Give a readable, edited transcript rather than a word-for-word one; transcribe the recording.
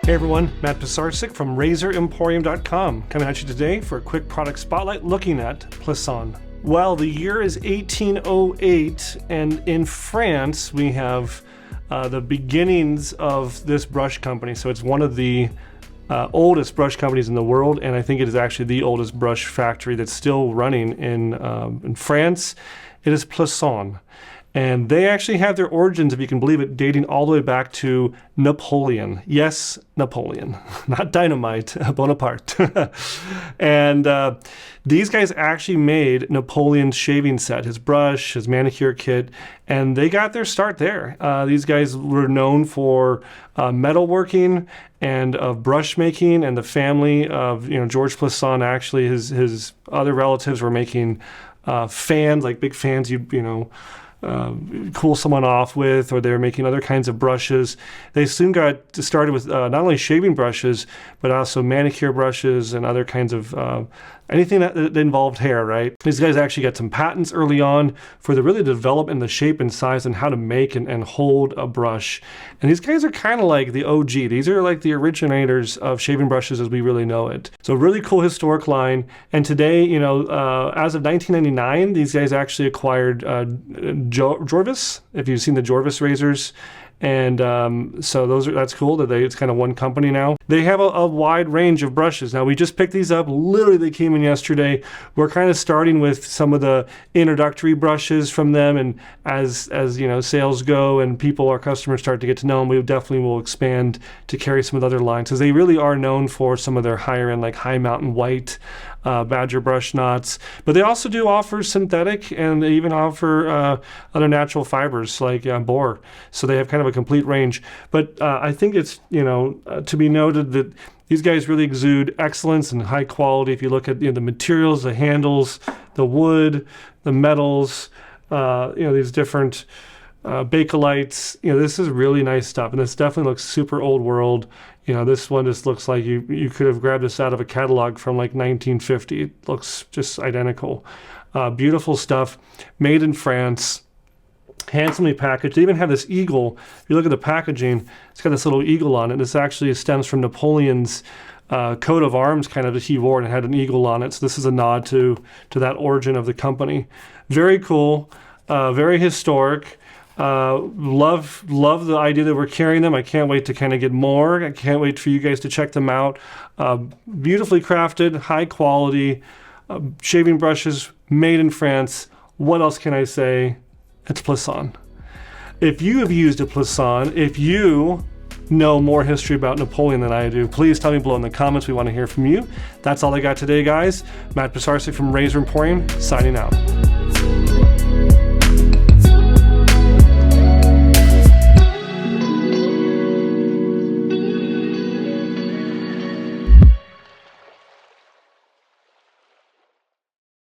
Hey everyone, Matt Plisson from RazorEmporium.com coming at you today for a quick product spotlight looking at Plisson. Well, the year is 1808, and in France we have the beginnings of this brush company. So it's one of the oldest brush companies in the world, and I think it is actually the oldest brush factory that's still running in France. It is Plisson. And they actually have their origins, if you can believe it, dating all the way back to Napoleon. Yes, Napoleon, not dynamite, Bonaparte. And these guys actually made Napoleon's shaving set, his brush, his manicure kit, and they got their start there. These guys were known for metalworking and of brush making, and the family of George Plisson, actually his other relatives were making fans, like big fans cool someone off with, or they were making other kinds of brushes. They soon got started with not only shaving brushes, but also manicure brushes and other kinds of anything that involved hair, right? These guys actually got some patents early on for the development, the shape and size and how to make and hold a brush. And these guys are kind of like the OG. These are like the originators of shaving brushes as we really know it. So really cool historic line. And today, as of 1999, these guys actually acquired Jorvis, if you've seen the Jorvis razors. And so that's cool that it's kind of one company now. They have a wide range of brushes. Now we just picked these up, literally they came in yesterday. We're kind of starting with some of the introductory brushes from them, and as sales go and our customers start to get to know them, we definitely will expand to carry some of the other lines, because they really are known for some of their higher end, like high mountain white badger brush knots. But they also do offer synthetic, and they even offer other natural fibers like boar. So they have kind of a complete range. But I think it's to be noted that these guys really exude excellence and high quality. If you look at the materials, the handles, the wood, the metals, these different Bakelites, this is really nice stuff, and this definitely looks super old world. This one just looks like you could have grabbed this out of a catalog from like 1950. It looks just identical. Beautiful stuff, made in France, handsomely packaged. They even have this eagle. If you look at the packaging, it's got this little eagle on it. This actually stems from Napoleon's coat of arms, kind of, that he wore, and it had an eagle on it. So this is a nod to that origin of the company. Very cool, very historic. Love the idea that we're carrying them. I can't wait to kind of get more. I can't wait for you guys to check them out. Beautifully crafted, high quality shaving brushes made in France. What else can I say? It's Plisson. If you have used a Plisson, if you know more history about Napoleon than I do, please tell me below in the comments. We want to hear from you. That's all I got today, guys. Matt Plisson from Razor Emporium, signing out.